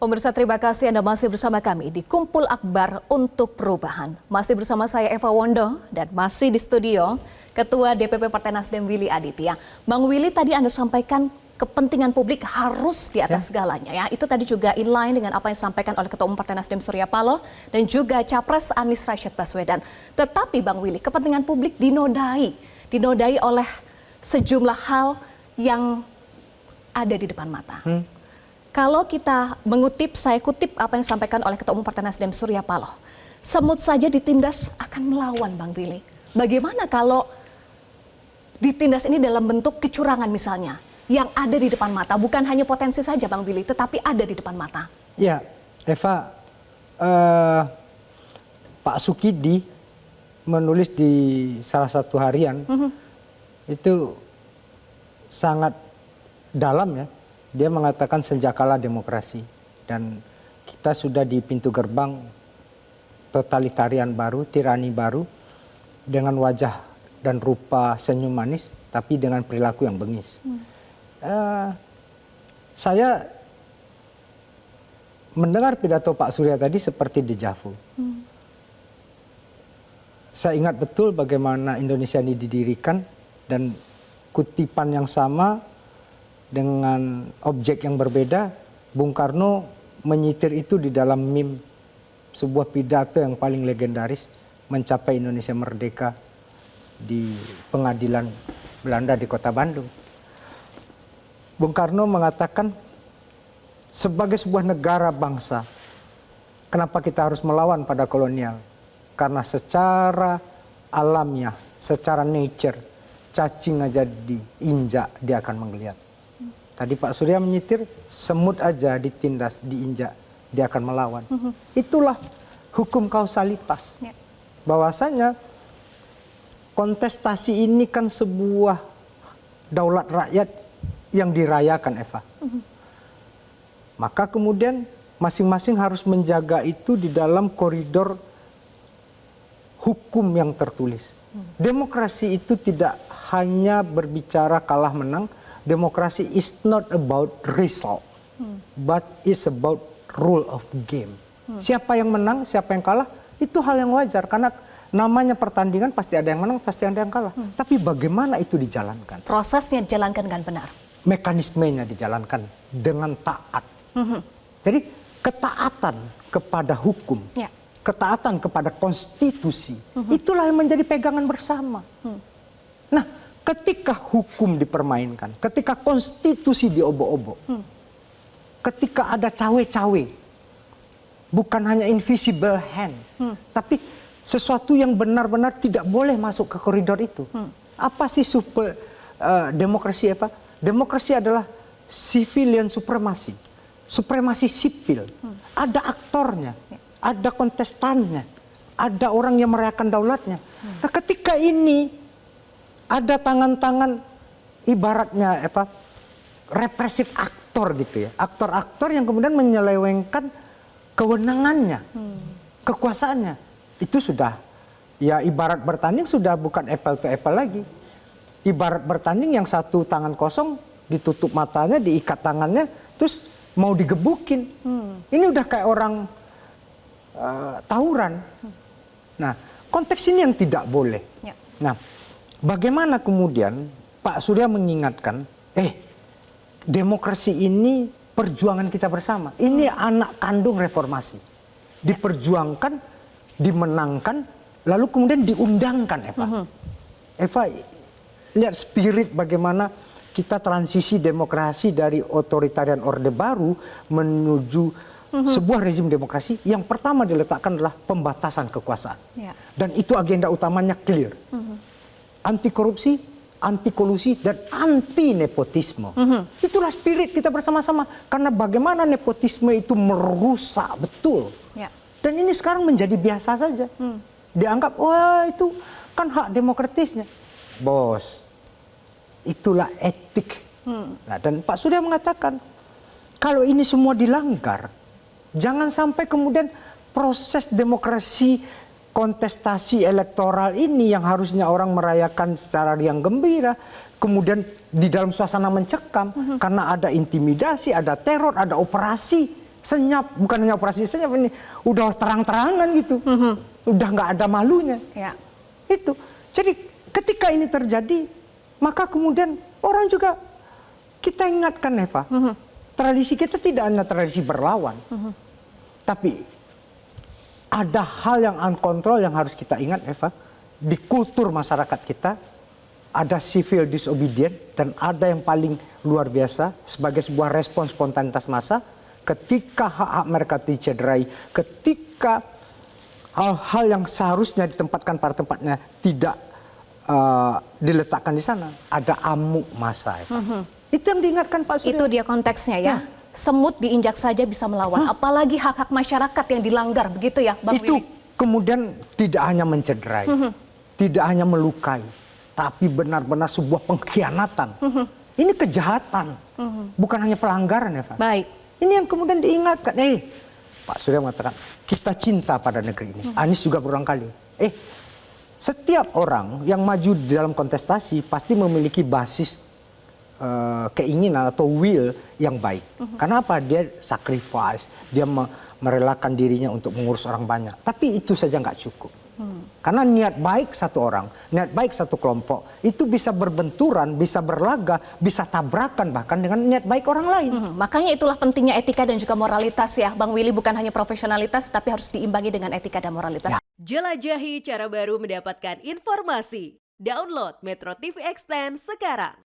Pemirsa, terima kasih Anda masih bersama kami di Kumpul Akbar untuk Perubahan. Masih bersama saya Eva Wondo dan masih di studio Ketua DPP Partai Nasdem Willy Aditya. Bang Willy, tadi Anda sampaikan kepentingan publik harus di atas segalanya ya. Itu tadi juga inline dengan apa yang disampaikan oleh Ketua Umum Partai Nasdem Surya Paloh dan juga Capres Anies Rashid Baswedan. Tetapi Bang Willy, kepentingan publik dinodai oleh sejumlah hal yang ada di depan mata. Kalau kita mengutip, saya kutip apa yang disampaikan oleh Ketua Umum Partai Nasdem Surya Paloh. Semut saja ditindas akan melawan, Bang Willy. Bagaimana kalau ditindas ini dalam bentuk kecurangan misalnya, yang ada di depan mata, bukan hanya potensi saja Bang Willy, tetapi ada di depan mata. Ya, Eva, Pak Sukidi menulis di salah satu harian, itu sangat dalam ya. Dia mengatakan senjakala demokrasi dan kita sudah di pintu gerbang totalitarian baru, tirani baru dengan wajah dan rupa senyum manis tapi dengan perilaku yang bengis. Saya mendengar pidato Pak Surya tadi seperti dejavu. Saya ingat betul bagaimana Indonesia ini didirikan dan kutipan yang sama dengan objek yang berbeda, Bung Karno menyitir itu di dalam meme sebuah pidato yang paling legendaris mencapai Indonesia merdeka di pengadilan Belanda di kota Bandung. Bung Karno mengatakan sebagai sebuah negara bangsa, kenapa kita harus melawan pada kolonial? Karena secara alamiah, secara nature, cacing aja diinjak dia akan menggeliat. Tadi Pak Surya menyitir, semut aja ditindas, diinjak, dia akan melawan. Itulah hukum kausalitas. Bahwasanya kontestasi ini kan sebuah daulat rakyat yang dirayakan, Eva. Maka kemudian masing-masing harus menjaga itu di dalam koridor hukum yang tertulis. Demokrasi itu tidak hanya berbicara kalah menang. Demokrasi is not about result, but it's about rule of game. Siapa yang menang, siapa yang kalah, itu hal yang wajar. Karena namanya pertandingan pasti ada yang menang, pasti ada yang kalah. Tapi bagaimana itu dijalankan? Prosesnya dijalankan dengan benar. Mekanismenya dijalankan dengan taat. Jadi ketaatan kepada hukum, ketaatan kepada konstitusi, itulah yang menjadi pegangan bersama. Nah, ketika hukum dipermainkan, ketika konstitusi diobok-obok, ketika ada cawe-cawe, bukan hanya invisible hand, tapi sesuatu yang benar-benar tidak boleh masuk ke koridor itu. Apa sih demokrasi apa? Demokrasi adalah civilian supremasi, supremasi sipil. Ada aktornya, ada kontestannya, ada orang yang merayakan daulatnya. Nah, ketika ini ada tangan-tangan ibaratnya represif aktor gitu ya. Aktor-aktor yang kemudian menyelewengkan kewenangannya, kekuasaannya. Itu sudah ya ibarat bertanding sudah bukan apple to apple lagi. Ibarat bertanding yang satu tangan kosong ditutup matanya, diikat tangannya, terus mau digebukin. Ini udah kayak orang tawuran. Nah, konteks ini yang tidak boleh. Nah, bagaimana kemudian Pak Surya mengingatkan, demokrasi ini perjuangan kita bersama. Ini anak kandung reformasi. Diperjuangkan, dimenangkan, lalu kemudian diundangkan, Eva. Eva, lihat spirit bagaimana kita transisi demokrasi dari otoritarian orde baru menuju sebuah rezim demokrasi yang pertama diletakkan adalah pembatasan kekuasaan. Dan itu agenda utamanya clear. Anti korupsi, anti kolusi, dan anti nepotisme. Itulah spirit kita bersama-sama. Karena bagaimana nepotisme itu merusak betul. Dan ini sekarang menjadi biasa saja. Dianggap, wah itu kan hak demokratisnya. Bos, itulah etik. Nah, dan Pak Surya mengatakan, kalau ini semua dilanggar, jangan sampai kemudian proses demokrasi kontestasi elektoral ini yang harusnya orang merayakan secara riang gembira, kemudian di dalam suasana mencekam karena ada intimidasi, ada teror, ada operasi senyap, bukan hanya operasi senyap ini, udah terang-terangan gitu, udah nggak ada malunya. Ya. Itu. Jadi ketika ini terjadi, maka kemudian orang juga kita ingatkan Eva, tradisi kita tidak hanya tradisi berlawan, tapi ada hal yang uncontrol yang harus kita ingat Eva, di kultur masyarakat kita ada civil disobedient dan ada yang paling luar biasa sebagai sebuah respons spontanitas massa ketika hak-hak mereka dicederai, ketika hal-hal yang seharusnya ditempatkan pada tempatnya tidak diletakkan di sana, ada amuk massa Eva. Itu yang diingatkan Pak Surya. Itu dia konteksnya ya. Semut diinjak saja bisa melawan, apalagi hak-hak masyarakat yang dilanggar, begitu ya Bang Itu Willy? kemudian tidak hanya mencederai, tidak hanya melukai, tapi benar-benar sebuah pengkhianatan. Ini kejahatan, bukan hanya pelanggaran ya Pak. Baik. Ini yang kemudian diingatkan. Pak Surya mengatakan, kita cinta pada negeri ini. Anies juga berulang kali. Setiap orang yang maju di dalam kontestasi pasti memiliki basis keinginan atau will yang baik. Karena apa? Dia sacrifice, dia merelakan dirinya untuk mengurus orang banyak. Tapi itu saja nggak cukup. Karena niat baik satu orang, niat baik satu kelompok, itu bisa berbenturan, bisa berlaga, bisa tabrakan bahkan dengan niat baik orang lain. Makanya itulah pentingnya etika dan juga moralitas ya, Bang Willy, bukan hanya profesionalitas, tapi harus diimbangi dengan etika dan moralitas. Jelajahi cara baru mendapatkan informasi. Download Metro TV Extend sekarang.